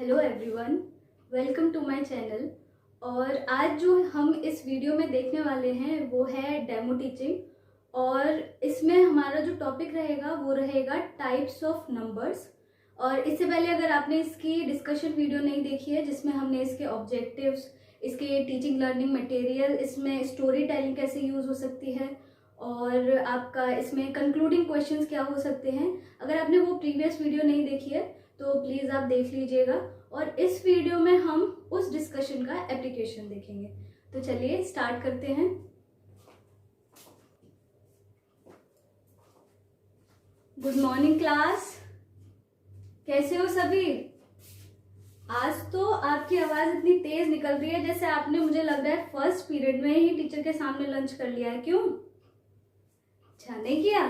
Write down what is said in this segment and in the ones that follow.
Hello everyone, welcome to my channel. और आज जो हम इस वीडियो में देखने वाले हैं वो है डेमो टीचिंग। और इसमें हमारा जो टॉपिक रहेगा वो रहेगा टाइप्स ऑफ नंबर्स। और इससे पहले अगर आपने इसकी डिस्कशन वीडियो नहीं देखी है जिसमें हमने इसके ऑब्जेक्टिव्स, इसके टीचिंग लर्निंग मटेरियल, इसमें स्टोरी टेलिंग कैसे यूज़ हो सकती है और आपका इसमें कंक्लूडिंग क्वेश्चंस क्या हो सकते हैं, अगर आपने वो प्रीवियस वीडियो नहीं देखी है तो प्लीज़ आप देख लीजिएगा। और इस वीडियो में हम उस डिस्कशन का एप्लीकेशन देखेंगे। तो चलिए स्टार्ट करते हैं। गुड मॉर्निंग क्लास, कैसे हो सभी? आज तो आपकी आवाज़ इतनी तेज़ निकल रही है जैसे आपने, मुझे लग रहा है, फर्स्ट पीरियड में ही टीचर के सामने लंच कर लिया है। क्यों? अच्छा नहीं किया,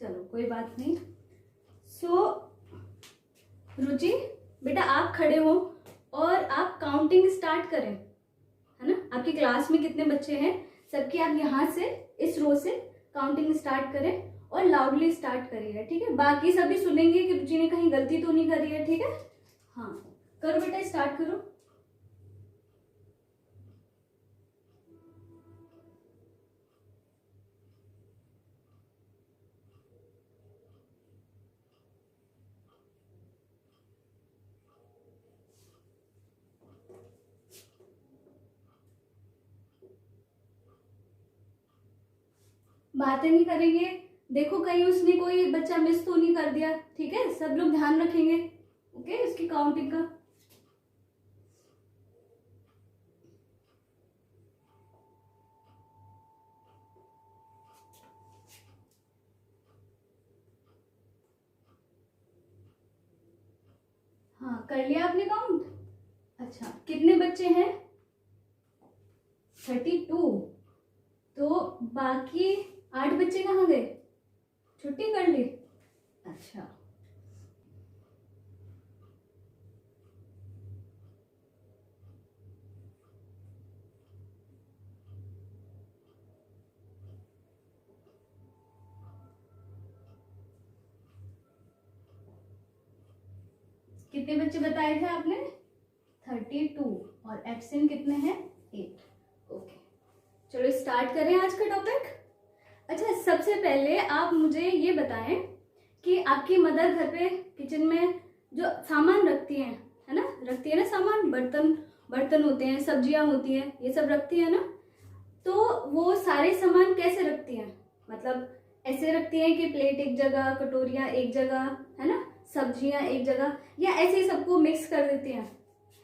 चलो कोई बात नहीं। रुचि बेटा, आप खड़े हो और आप काउंटिंग स्टार्ट करें, है ना। आपकी क्लास में कितने बच्चे हैं सबकी आप यहाँ से, इस रो से काउंटिंग स्टार्ट करें और लाउडली स्टार्ट करिएगा, ठीक है। बाकी सभी सुनेंगे कि रुचि ने कहीं गलती तो नहीं करी है, ठीक है। हाँ करो बेटा, स्टार्ट करो। बातें नहीं करेंगे, देखो कहीं उसने कोई बच्चा मिस तो नहीं कर दिया, ठीक है। सब लोग ध्यान रखेंगे, ओके, इसकी काउंटिंग का। हाँ कर लिया आपने काउंट? अच्छा, कितने बच्चे हैं? 32। तो बाकी 8 बच्चे कहाँ गए? छुट्टी कर ली? अच्छा, कितने बच्चे बताए थे आपने? 32। और एब्सेंट कितने हैं? 8। ओके, चलो स्टार्ट करें आज का टॉपिक। अच्छा, सबसे पहले आप मुझे ये बताएं कि आपकी मदर घर पे किचन में जो सामान रखती हैं, है ना, रखती है ना सामान, बर्तन होते हैं, सब्जियां होती हैं, ये सब रखती है ना। तो वो सारे सामान कैसे रखती हैं? मतलब ऐसे रखती हैं कि प्लेट एक जगह, कटोरियाँ एक जगह, है ना, सब्जियां एक जगह, या ऐसे ही सबको मिक्स कर देती हैं?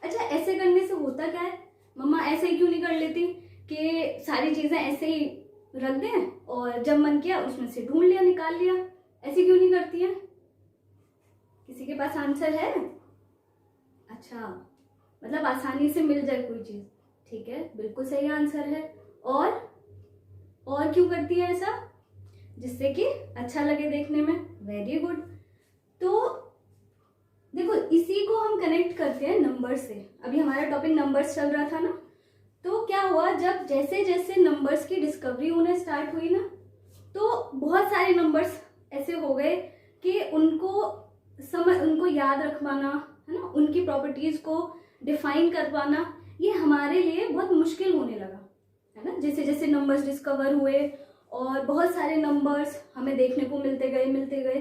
अच्छा, ऐसे करने से होता क्या है? मम्मा ऐसे ही क्यों नहीं कर लेती कि सारी चीजें ऐसे ही रख दें और जब मन किया उसमें से ढूंढ लिया, निकाल लिया? ऐसे क्यों नहीं करती हैं? किसी के पास आंसर है? अच्छा, मतलब आसानी से मिल जाए कोई चीज, ठीक है, बिल्कुल सही आंसर है। और क्यों करती है ऐसा? जिससे कि अच्छा लगे देखने में। Very good. तो देखो, इसी को हम कनेक्ट करते हैं नंबर से। अभी हमारा टॉपिक नंबर्स चल रहा था ना, तो क्या हुआ, जब जैसे जैसे नंबर्स की डिस्कवरी होने स्टार्ट हुई ना, तो बहुत सारे नंबर्स ऐसे हो गए कि उनको याद रख पाना, है ना, उनकी प्रॉपर्टीज को डिफाइन कर पाना, ये हमारे लिए बहुत मुश्किल होने लगा, है ना। जैसे जैसे नंबर्स डिस्कवर हुए और बहुत सारे नंबर्स हमें देखने को मिलते गए,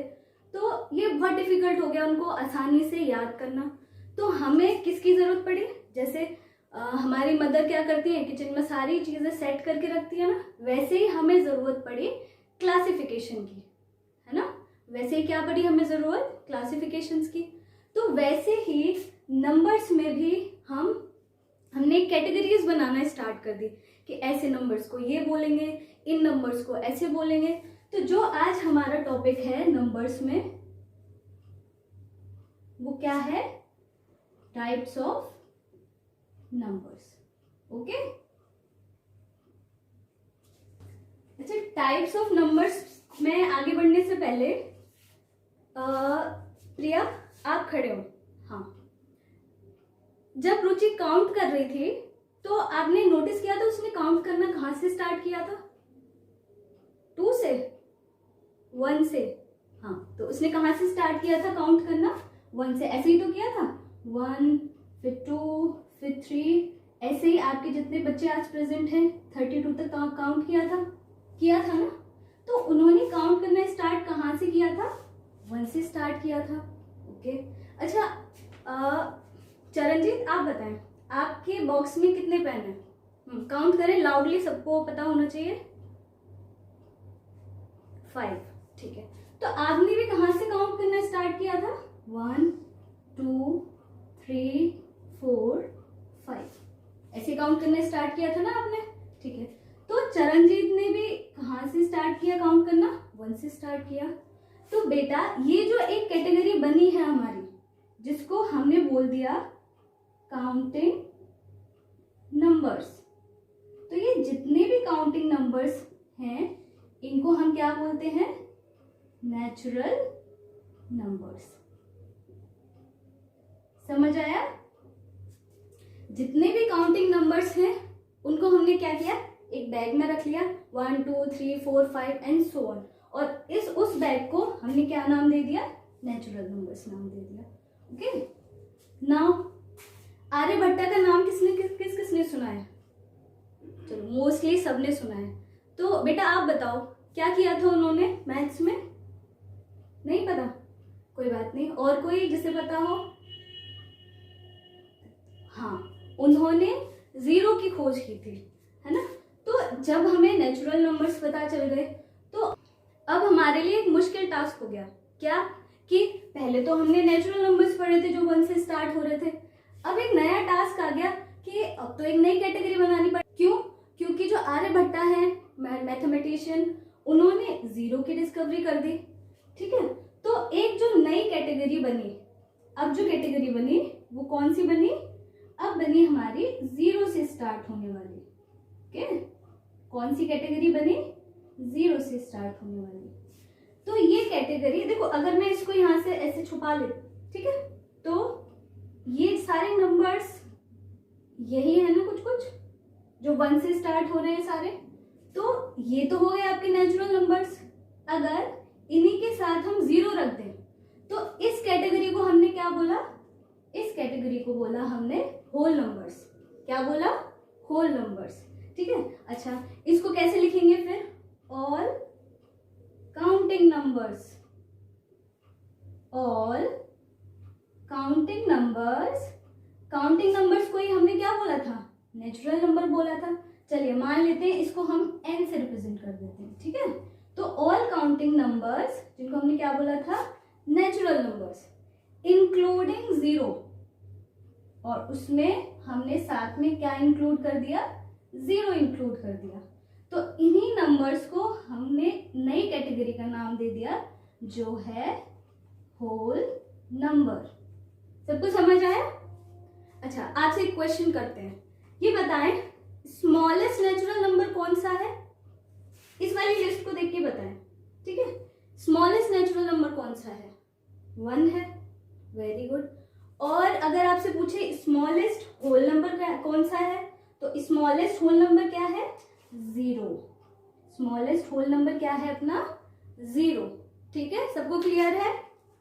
तो ये बहुत डिफिकल्ट हो गया उनको आसानी से याद करना। तो हमें किसकी जरूरत पड़ी? जैसे हमारी मदर क्या करती है, किचन में सारी चीजें सेट करके रखती है ना, वैसे ही हमें जरूरत पड़ी क्लासिफिकेशन की, है ना। वैसे ही क्या पड़ी हमें जरूरत? क्लासिफिकेशंस की। तो वैसे ही नंबर्स में भी हमने कैटेगरीज बनाना स्टार्ट कर दी कि ऐसे नंबर्स को ये बोलेंगे, इन नंबर्स को ऐसे बोलेंगे। तो जो आज हमारा टॉपिक है नंबर्स में, वो क्या है? Types of numbers. ओके, अच्छा, टाइप्स ऑफ नंबर्स में आगे बढ़ने से पहले प्रिया आप खड़े हो। हाँ, जब रुचि काउंट कर रही थी तो आपने नोटिस किया था उसने काउंट करना कहां से स्टार्ट किया था? 2 से, 1 से। हाँ, तो उसने कहां से स्टार्ट किया था काउंट करना? 1 से। ऐसे ही तो किया था। 1, फिर 2, फिर 3, ऐसे ही आपके जितने बच्चे आज प्रेजेंट हैं 32 तक काउंट किया था ना। तो उन्होंने काउंट करना स्टार्ट कहाँ से किया था? 1 से स्टार्ट किया था। ओके, अच्छा चरणजीत आप बताएं, आपके बॉक्स में कितने पेन हैं? काउंट करें लाउडली, सबको पता होना चाहिए। 5, ठीक है। तो आपने भी कहाँ से काउंट करना स्टार्ट किया था? 1, 2, 3, 4, 5, ऐसे काउंट करना स्टार्ट किया था ना आपने, ठीक है। तो चरणजीत ने भी कहाँ से स्टार्ट किया काउंट करना? 1 से स्टार्ट किया। तो बेटा ये जो एक कैटेगरी बनी है हमारी, जिसको हमने बोल दिया काउंटिंग नंबर्स, तो ये जितने भी काउंटिंग नंबर्स हैं इनको हम क्या बोलते हैं? Natural numbers. समझ आया? जितने भी काउंटिंग नंबर्स हैं उनको हमने क्या किया? एक बैग में रख लिया, 1, 2, 3, 4, 5 एंड सो ऑन, और उस बैग को हमने क्या नाम दे दिया? नेचुरल नंबर्स नाम दे दिया। ओके, नाउ आर्यभट्टा का नाम किसने सुना है? चलो मोस्टली सबने सुना है। तो बेटा आप बताओ क्या किया था उन्होंने मैथ्स में? नहीं पता? कोई बात नहीं, और कोई जिसे पता हो? हाँ, उन्होंने जीरो की खोज की थी, है ना। तो जब हमें नेचुरल नंबर्स पता चल गए तो अब हमारे लिए एक मुश्किल टास्क हो गया। क्या? कि पहले तो हमने नेचुरल नंबर्स पढ़े थे जो 1 से स्टार्ट हो रहे थे, अब एक नया टास्क आ गया कि अब तो एक नई कैटेगरी बनानी पड़ी। क्यों? क्योंकि जो आर्यभट्टा है मैथमेटिशियन, उन्होंने जीरो की डिस्कवरी कर दी, ठीक है। तो एक जो नई कैटेगरी बनी, अब जो कैटेगरी बनी वो कौन सी बनी? अब बनी हमारी जीरो से स्टार्ट होने वाली। ओके, कौन सी कैटेगरी बनी? जीरो से स्टार्ट होने वाली। तो ये कैटेगरी देखो, अगर मैं इसको यहां से ऐसे छुपा ले, ठीक है, तो ये सारे नंबर्स यही है ना, कुछ कुछ जो 1 से स्टार्ट हो रहे हैं सारे, तो ये तो हो गए आपके नेचुरल नंबर्स। अगर इन्हीं के साथ हम जीरो रख दें तो इस कैटेगरी को हमने क्या बोला? इस कैटेगरी को बोला हमने होल नंबर्स। क्या बोला? होल नंबर्स, ठीक है। अच्छा, इसको कैसे लिखेंगे फिर? All counting numbers. All counting numbers, counting numbers को ही हमने क्या बोला था? नेचुरल नंबर बोला था। चलिए मान लेते हैं इसको हम n से रिप्रेजेंट कर देते हैं, ठीक है। तो ऑल काउंटिंग नंबर्स जिनको हमने क्या बोला था? नेचुरल नंबर्स, इंक्लूडिंग जीरो, और उसमें हमने साथ में क्या इंक्लूड कर दिया? जीरो इंक्लूड कर दिया। तो इन्हीं नंबर्स को हमने नई कैटेगरी का नाम दे दिया जो है होल नंबर। सबको समझ आया? अच्छा, आपसे एक क्वेश्चन करते हैं, ये बताएं स्मॉलेस्ट नेचुरल नंबर कौन सा है? इस वाली लिस्ट को देख के बताएं, ठीक है। स्मॉलेस्ट नेचुरल नंबर कौन सा है? 1 है, वेरी गुड। और अगर आपसे पूछे स्मॉलेस्ट होल नंबर कौन सा है, तो स्मॉलेस्ट होल नंबर क्या है? 0। स्मॉलेस्ट होल नंबर क्या है अपना? 0, ठीक है। सबको क्लियर है?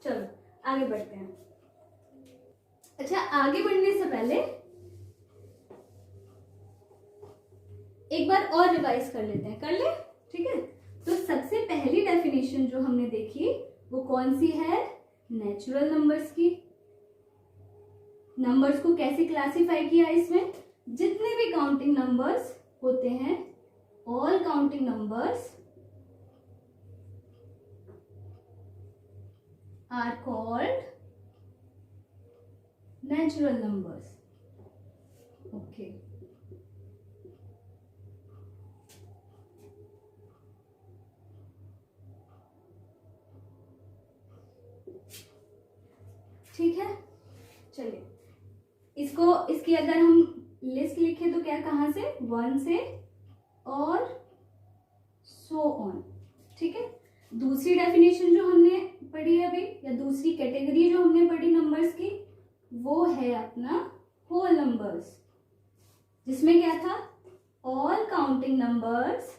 चलो आगे बढ़ते हैं। अच्छा, आगे बढ़ने से पहले एक बार और रिवाइज कर लेते हैं, कर ले, ठीक है। तो सबसे पहली डेफिनेशन जो हमने देखी वो कौन सी है? नेचुरल नंबर्स की। नंबर्स को कैसे क्लासिफाई किया? इसमें जितने भी काउंटिंग नंबर्स होते हैं, all counting numbers are called natural numbers. Okay, ठीक है। चलिए इसकी अगर हम लिस्ट लिखें तो क्या, कहां से? 1 से और सो ऑन, ठीक है। दूसरी डेफिनेशन जो हमने पढ़ी है अभी, या दूसरी कैटेगरी जो हमने पढ़ी नंबर्स की, वो है अपना होल नंबर्स, जिसमें क्या था? All counting numbers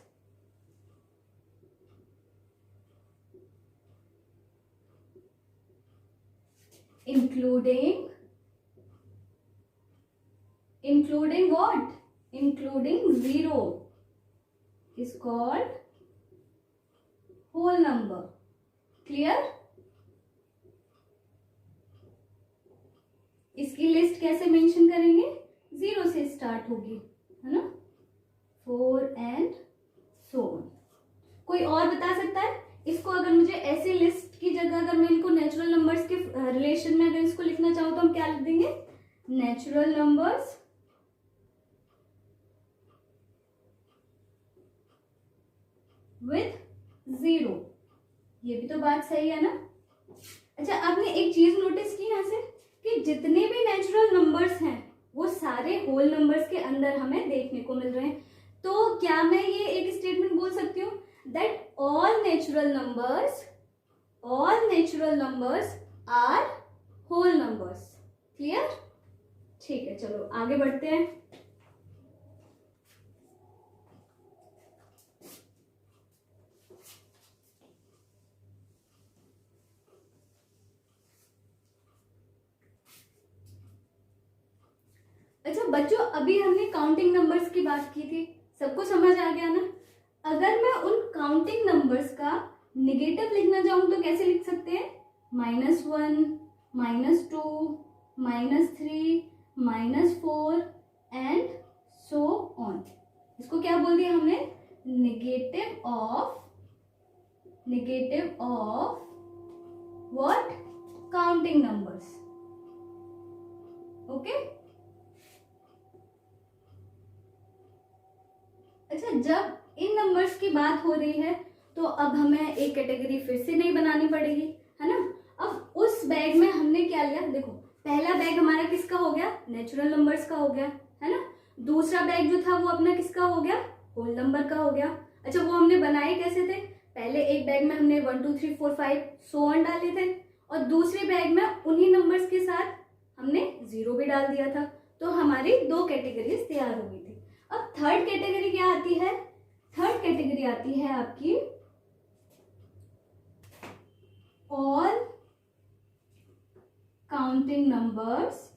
including including what? Including 0 is called whole number. Clear? इसकी लिस्ट कैसे मेंशन करेंगे? 0 से स्टार्ट होगी, है ना? 4 and so on. कोई और बता सकता है इसको? अगर मुझे ऐसी लिस्ट की जगह अगर मैं इनको नेचुरल नंबर्स के रिलेशन में अगर इसको लिखना चाहूँ तो हम क्या लिख देंगे? Natural numbers with 0. ये भी तो बात सही है ना? अच्छा, आपने एक चीज नोटिस की यहाँ से कि जितने भी नेचुरल नंबर्स हैं वो सारे होल नंबर्स के अंदर हमें देखने को मिल रहे हैं. तो क्या मैं ये एक स्टेटमेंट बोल सकती हूँ that all natural numbers are whole numbers? Clear? ठीक है, चलो आगे बढ़ते हैं. अच्छा बच्चों, अभी हमने काउंटिंग नंबर्स की बात की थी, सबको समझ आ गया ना? अगर मैं उन काउंटिंग नंबर्स का निगेटिव लिखना चाहूँ तो कैसे लिख सकते हैं? -1, -2, -3, -4 एंड सो ऑन. इसको क्या बोल दिया हमने? Negative of what? Counting numbers. Okay. अच्छा, जब इन नंबर्स की बात हो रही है तो अब हमें एक कैटेगरी फिर से नहीं बनानी पड़ेगी, है ना? अब उस बैग में हमने क्या लिया? देखो, पहला बैग हमारा किसका हो गया? नेचुरल नंबर्स का हो गया, है ना? दूसरा बैग जो था वो अपना किसका हो गया? होल नंबर का हो गया. अच्छा, वो हमने बनाए कैसे थे? पहले एक बैग में हमने 1 2 3 4 5 सो ऑन डाले थे और दूसरे बैग में उन्हीं नंबर्स के साथ हमने 0 भी डाल दिया था. तो हमारी 2 कैटेगरीज तैयार हो गई थी. अब थर्ड कैटेगरी क्या आती है? थर्ड कैटेगरी आती है आपकी all counting numbers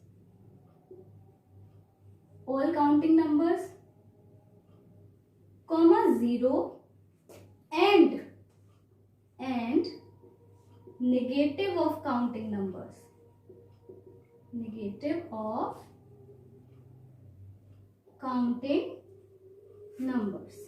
comma 0 and negative of counting numbers. Negative of counting numbers.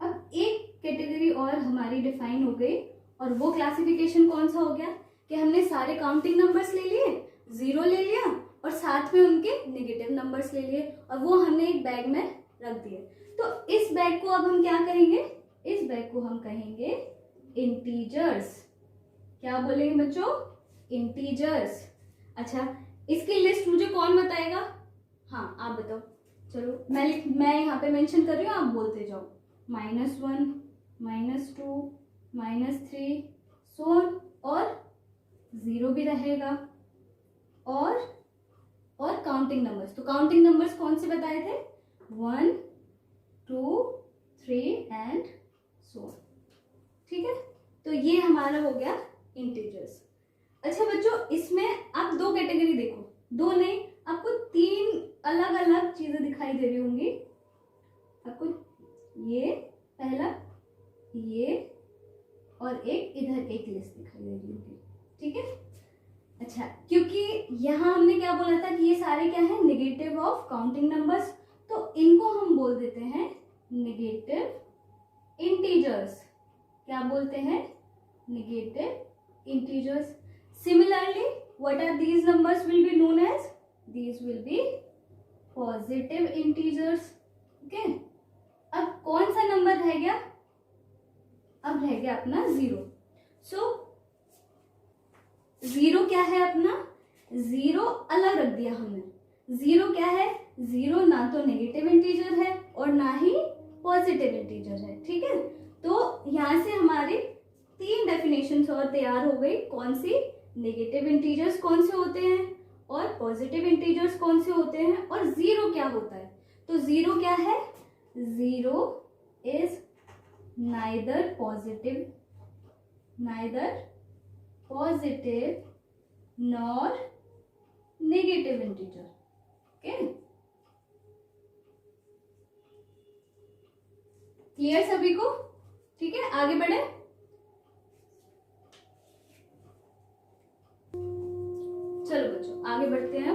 अब एक कैटेगरी और हमारी डिफाइन हो गई और वो क्लासिफिकेशन कौन सा हो गया कि हमने सारे काउंटिंग नंबर्स ले लिए, 0 ले लिया और साथ में उनके नेगेटिव नंबर्स ले लिए और वो हमने एक बैग में रख दिए. तो इस बैग को अब हम क्या करेंगे? इस बैग को हम कहेंगे इंटीजर्स. क्या बोलेंगे बच्चों? इंटीजर्स. अच्छा, इसकी लिस्ट मुझे कौन बताएगा? हाँ, आप बताओ. चलो मैं यहाँ पे मेंशन कर रही हूँ, आप बोलते जाओ. -1, -2, -3 सो ऑन और 0 भी रहेगा और काउंटिंग नंबर्स. तो काउंटिंग नंबर्स कौन से बताए थे? 1 2 3 एंड सो ऑन. ठीक है, तो ये हमारा हो गया इंटीजर्स. अच्छा बच्चों, इसमें आप 2 कैटेगरी देखो, 2 नहीं, आपको 3 अलग अलग चीजें दिखाई दे रही होंगी. आपको ये पहला, ये और एक इधर एक लिस्ट दिखाई दे रही होगी. ठीक है. अच्छा, क्योंकि यहाँ हमने क्या बोला था कि ये सारे क्या है? Negative of counting numbers. तो इनको हम बोल देते हैं नेगेटिव इंटीजर्स. क्या बोलते हैं? Negative integers. Similarly, what are these numbers will be known as? These will be positive integers. Okay. अब कौन सा नंबर रह गया? अब रह गया अपना 0. सो 0 क्या है अपना? 0 अलग रख दिया हमने. 0 क्या है? 0 ना तो नेगेटिव इंटीजर है और ना ही पॉजिटिव इंटीजर है. ठीक है, तो यहाँ से हमारी 3 डेफिनेशंस और तैयार हो गई. कौन सी? नेगेटिव इंटीजर्स कौन से होते हैं और पॉजिटिव इंटीजर्स कौन से होते हैं और 0 क्या होता है. तो 0 क्या है? 0 is neither positive nor negative integer. Okay, clear सभी को? ठीक है, आगे बढ़े। चलो बच्चों आगे बढ़ते हैं।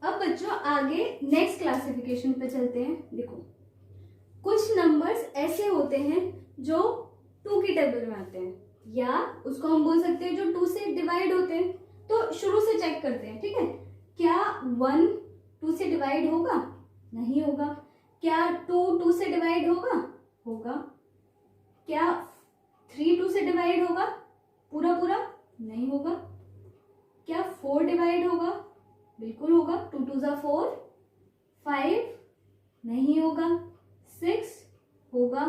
अब बच्चों आगे नेक्स्ट क्लासिफिकेशन पे चलते हैं। देखो कुछ नंबर्स ऐसे होते हैं जो 2 की टेबल में आते हैं, या उसको हम बोल सकते हैं जो 2 से डिवाइड होते हैं। तो शुरू से चेक करते हैं, ठीक है। क्या 1 2 से डिवाइड होगा? नहीं होगा। क्या 2 2 से डिवाइड होगा? होगा। क्या 3 2 से डिवाइड होगा पूरा पूरा? नहीं होगा। क्या 4 डिवाइड होगा? बिल्कुल होगा। 2 2 जा 4। 5 नहीं होगा। 6 होगा।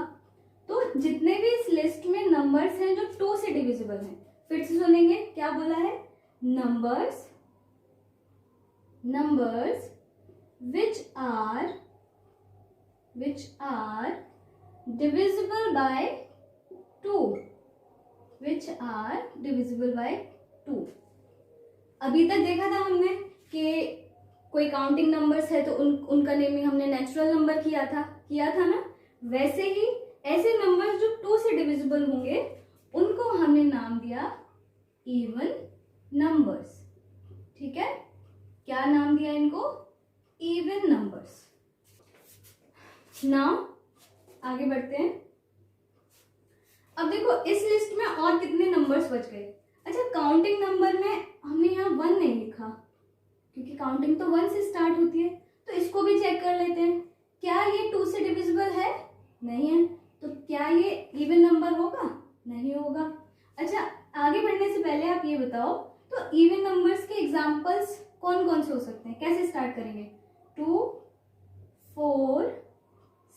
तो जितने भी इस लिस्ट में नंबर्स हैं जो 2 से डिविजिबल हैं, फिर से सुनेंगे क्या बोला है। Numbers which are divisible by 2, which are divisible by 2। अभी तक देखा था हमने कि कोई काउंटिंग नंबर्स है तो उनका नेमिंग हमने नेचुरल नंबर किया था ना। वैसे ही ऐसे नंबर्स जो 2 से डिविजिबल होंगे उनको हमने नाम दिया इवन नंबर्स। ठीक है, क्या नाम दिया इनको? Even numbers. नाउ आगे बढ़ते हैं। अब देखो इस लिस्ट में और कितने नंबर्स बच गए। अच्छा, काउंटिंग नंबर में हमने यहाँ 1 नहीं लिखा क्योंकि काउंटिंग तो 1 से स्टार्ट होती है, तो इसको भी चेक कर लेते हैं। क्या ये 2 से डिविजिबल है? नहीं है। तो क्या ये इवन नंबर होगा? नहीं होगा। अच्छा, आगे बढ़ने से पहले आप ये बताओ तो इवन नंबर्स के एग्जांपल्स कौन कौन से हो सकते हैं? कैसे स्टार्ट करेंगे? 2 4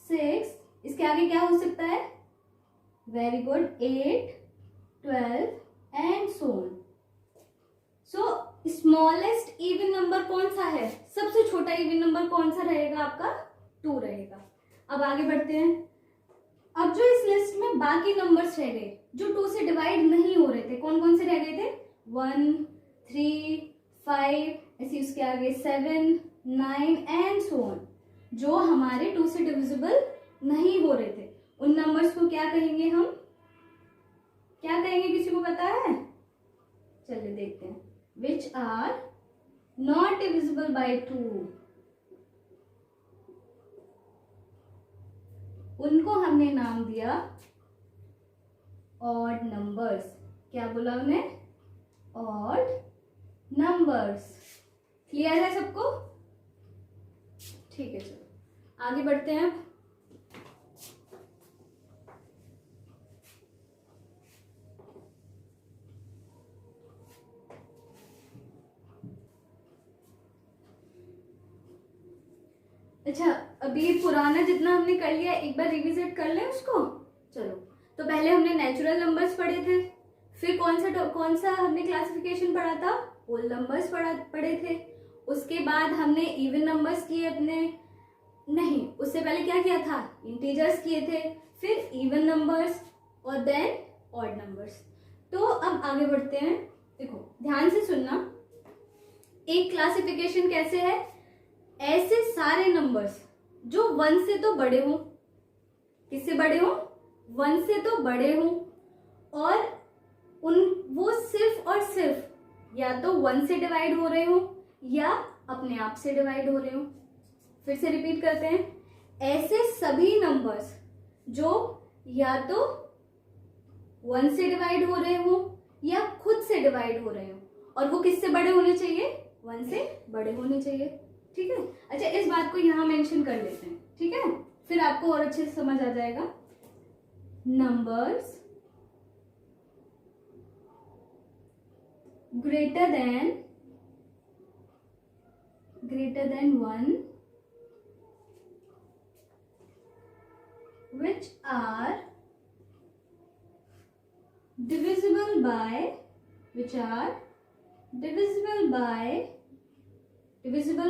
6, इसके आगे क्या हो सकता है? Very good, 8 12 and so on. So smallest even number कौन सा है? सबसे छोटा इवन नंबर कौन सा रहेगा? आपका 2 रहेगा। अब आगे बढ़ते हैं। अब जो इस लिस्ट में बाकी नंबर्स रह गए जो 2 से डिवाइड नहीं हो रहे थे, कौन कौन से रह गए थे? 1 3 5, ऐसे उसके आगे 7 9 एंड सो ऑन, जो हमारे 2 से डिविजिबल नहीं हो रहे थे। उन नंबर्स को क्या कहेंगे हम? क्या कहेंगे, किसी को पता है? चलिए देखते हैं। Which are not divisible by 2, उनको हमने नाम दिया ऑड नंबर्स। क्या बोला हमने? Odd numbers. क्लियर है सबको? ठीक है, चलो आगे बढ़ते हैं। अच्छा, अभी पुराना जितना हमने कर लिया एक बार रिविजिट कर ले उसको। चलो, तो पहले हमने नेचुरल नंबर्स पढ़े थे, फिर कौन सा हमने क्लासिफिकेशन पढ़ा था? होल नंबर्स पढ़े थे। उसके बाद हमने इवन नंबर्स किए अपने, नहीं उससे पहले क्या किया था? इंटीजर्स किए थे, फिर इवन नंबर्स और देन ऑड नंबर्स। तो अब आगे बढ़ते हैं। देखो ध्यान से सुनना, एक क्लासिफिकेशन कैसे है? ऐसे सारे नंबर्स जो 1 से तो बड़े हों, किससे बड़े हों? 1 से तो बड़े हों, और वो सिर्फ और सिर्फ या तो 1 से डिवाइड हो रहे हों या अपने आप से डिवाइड हो रहे हों। फिर से रिपीट करते हैं। ऐसे सभी नंबर्स जो या तो 1 से डिवाइड हो रहे हों या खुद से डिवाइड हो रहे हों, और वो किससे बड़े होने चाहिए? 1 से बड़े होने चाहिए। ठीक है। अच्छा, इस बात को यहां मेंशन कर लेते हैं, ठीक है, फिर आपको और अच्छे से समझ आ जाएगा। Numbers greater than 1 which are divisible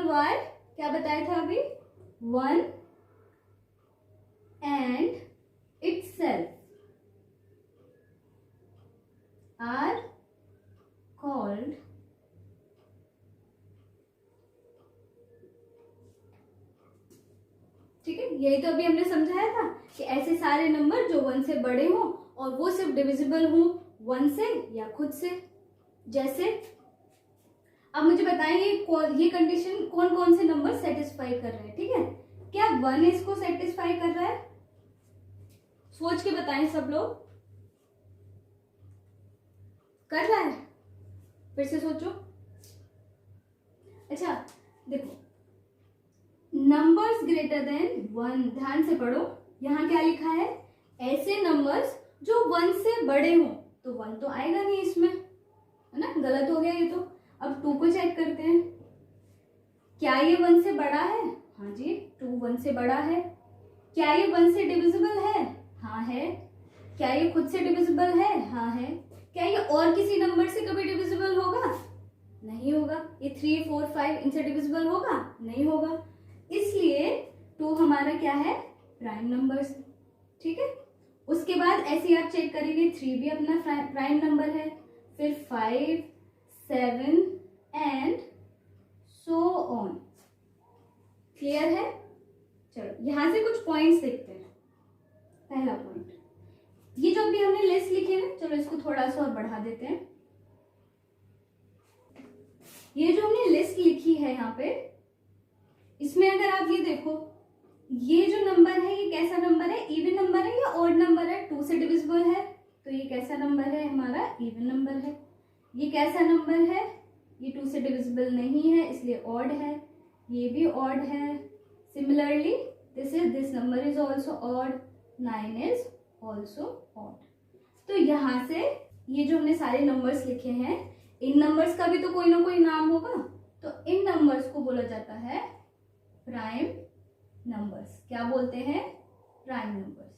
by क्या बताया था अभी? 1 and itself are called ठीक है। यही तो अभी हमने समझाया था कि ऐसे सारे नंबर जो 1 से बड़े हों और वो सिर्फ डिविजिबल हों 1 से या खुद से। जैसे अब मुझे बताइए ये कंडीशन कौन कौन से नंबर सेटिस्फाई कर रहे हैं, ठीक है। क्या 1 इसको सेटिस्फाई कर रहा है? सोच के बताएं सब लोग। कर रहा है? फिर से सोचो। अच्छा देखो, नंबर्स ग्रेटर देन 1, ध्यान से पढ़ो। यहाँ क्या लिखा है? ऐसे नंबर्स जो 1 से बड़े हों, तो 1 तो आएगा नहीं इसमें, है ना, गलत हो गया ये तो। अब 2 को चेक करते हैं, क्या ये 1 से बड़ा है? हाँ जी, 2 1 से बड़ा है। क्या ये 1 से डिविजिबल है? हाँ है। क्या ये खुद से डिविजिबल है? हाँ है। क्या ये और किसी नंबर से कभी डिविजिबल होगा? नहीं होगा। ये 3 4 5 इनसे डिविजिबल होगा? नहीं होगा। इसलिए 2 हमारा क्या है? प्राइम नंबर्स, ठीक है। उसके बाद ऐसे आप चेक करेंगे 3 भी अपना प्राइम नंबर है, फिर 5 7 एंड सो ऑन। क्लियर है? चलो यहां से कुछ पॉइंट्स देखते हैं। पहला पॉइंट, ये जो अभी हमने लिस्ट लिखी है ना, चलो इसको थोड़ा सा और बढ़ा देते हैं। ये जो हमने लिस्ट लिखी है यहाँ पे, इसमें अगर आप ये देखो, ये जो नंबर है ये कैसा नंबर है? इवन नंबर है या ऑड नंबर है? 2 से डिविजिबल है, तो ये कैसा नंबर है? हमारा इवन नंबर है। ये कैसा नंबर है? ये 2 से डिविजिबल नहीं है, इसलिए ऑड है। ये भी ऑड है। Similarly this number is also odd, 9 is also odd. तो यहाँ से ये जो हमने सारे नंबर्स लिखे हैं, इन नंबर्स का भी तो कोई ना कोई नाम होगा, तो इन नंबर्स को बोला जाता है प्राइम नंबर्स। क्या बोलते हैं? Prime numbers.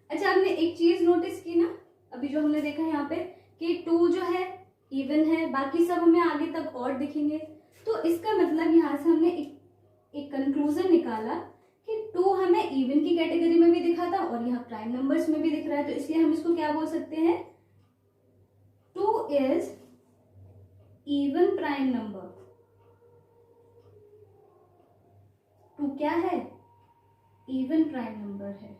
अच्छा, आपने एक चीज नोटिस की ना, अभी जो हमने देखा यहाँ पे कि 2 जो है इवन है, बाकी सब हमें आगे तक ऑड दिखेंगे। तो इसका मतलब यहाँ से हमने एक कंक्लूजन निकाला कि 2 हमें इवन की कैटेगरी में भी दिखा था और यहाँ प्राइम नंबर्स में भी दिख रहा है, तो इसलिए हम इसको क्या बोल सकते हैं? 2 इज इवन प्राइम नंबर। 2 क्या है? इवन प्राइम नंबर है।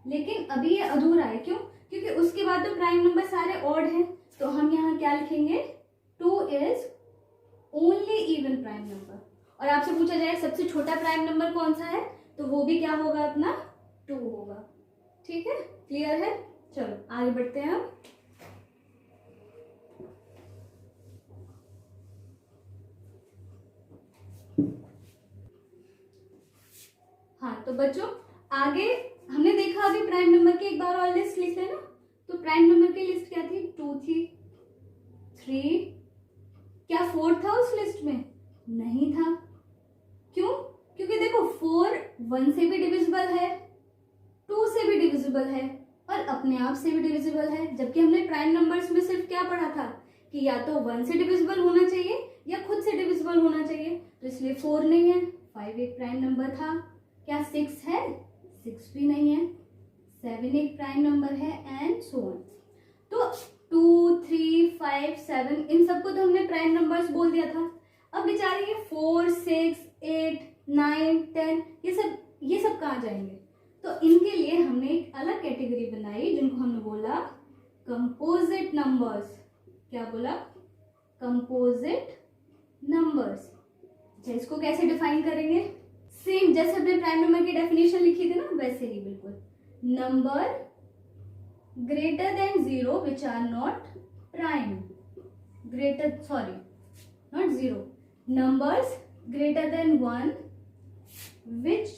लेकिन अभी ये अधूरा है, क्यों? क्योंकि उसके बाद तो प्राइम नंबर सारे ऑड हैं, तो हम यहाँ क्या लिखेंगे? 2 is only even prime number. और आपसे पूछा जाए सबसे छोटा प्राइम नंबर कौन सा है, तो वो भी क्या होगा? अपना 2 होगा। ठीक है, क्लियर है? चलो आगे बढ़ते हैं अब। हाँ तो बच्चों, आगे हमने देखा अभी प्राइम नंबर की एक बार और लिस्ट लिख लेना। तो प्राइम नंबर की लिस्ट क्या थी? 2 थी, 3, क्या 4 था उस लिस्ट में? नहीं था। क्यों? क्योंकि देखो 4 1 से भी डिविजिबल है, 2 से भी डिविजिबल है और अपने आप से भी डिविजिबल है। जबकि हमने प्राइम नंबर्स में सिर्फ क्या पढ़ा था कि या तो 1 से डिविजिबल होना चाहिए या खुद से डिविजिबल होना चाहिए, तो इसलिए 4 नहीं है। 5 एक प्राइम नंबर था। क्या 6 है? 6 भी नहीं है। 7 एक प्राइम नंबर है एंड सो ऑन। तो 2 3 5 7 इन सबको तो हमने प्राइम नंबर्स बोल दिया था। अब बेचारे ये 4 6 8 9 10 ये सब कहाँ जाएंगे? तो इनके लिए हमने एक अलग कैटेगरी बनाई जिनको हमने बोला कंपोजिट नंबर्स। क्या बोला? Composite numbers. अच्छा, इसको कैसे डिफाइन करेंगे? सेम जैसे हमने प्राइम नंबर की डेफिनेशन लिखी थी ना, वैसे ही बिल्कुल। Number greater than 0 which are not prime. Not 0। Numbers greater than 1 which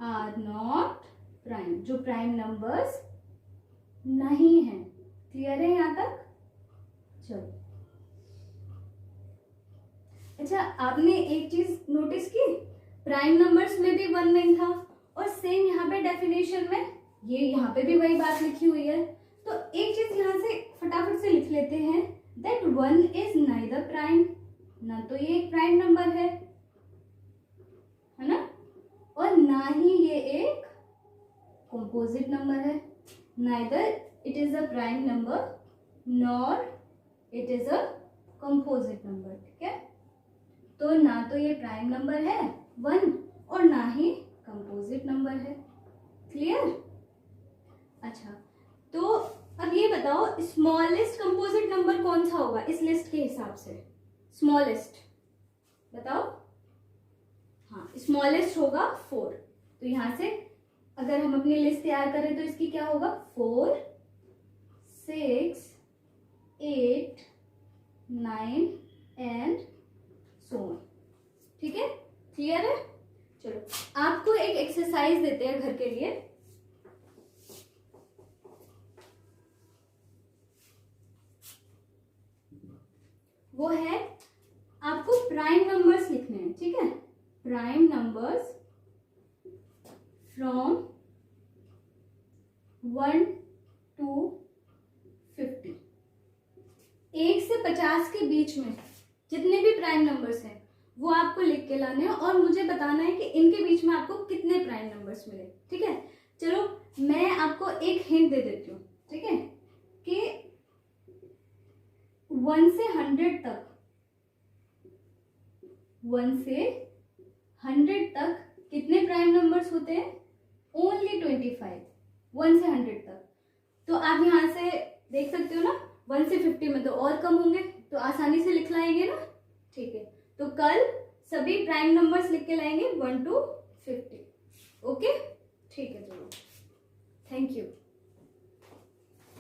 are not prime, जो प्राइम नंबर्स नहीं है। क्लियर है यहाँ तक? चलो, अच्छा आपने एक चीज नोटिस की, प्राइम नंबर्स में भी 1 नहीं था और सेम यहाँ पे डेफिनेशन में ये यहाँ पे भी वही बात लिखी हुई है। तो एक चीज यहाँ से फटाफट से लिख लेते हैं, दैट 1 इज नाइदर प्राइम, ना तो ये एक प्राइम नंबर है ना, और ना ही ये एक कंपोजिट नंबर है, neither it is a prime number nor it is a composite number. ठीक है, तो ना तो ये प्राइम नंबर है 1 और ना ही कंपोजिट नंबर है। क्लियर? अच्छा, तो अब ये बताओ स्मॉलेस्ट कंपोजिट नंबर कौन सा होगा इस लिस्ट के हिसाब से? स्मॉलेस्ट बताओ। हाँ, स्मॉलेस्ट होगा 4। तो यहां से अगर हम अपनी लिस्ट तैयार करें तो इसकी क्या होगा? 4, 6, 8, 9 एंड सो ऑन। ठीक है, क्लियर है? चलो आपको एक एक्सरसाइज देते हैं घर के लिए। वो है आपको प्राइम नंबर्स लिखने हैं। ठीक है, प्राइम नंबर्स फ्रॉम 1 to 50। 1 से 50 के बीच में जितने भी प्राइम नंबर्स हैं वो आपको लिख के लाने हैं और मुझे बताना है कि इनके बीच में आपको कितने प्राइम नंबर्स मिले। ठीक है, चलो मैं आपको एक हिंट दे देती हूँ। ठीक है, कि 1 से 100 तक, 1 से 100 तक कितने प्राइम नंबर्स होते हैं? ओनली 25। 1 से 100 तक। तो आप यहां से देख सकते हो ना, 1 से 50 में तो और कम होंगे, तो आसानी से लिख लाएंगे ना। ठीक है, तो कल सभी प्राइम नंबर्स लिख के लाएंगे 1 to 50। ओके, ठीक है, चलो, थैंक यू।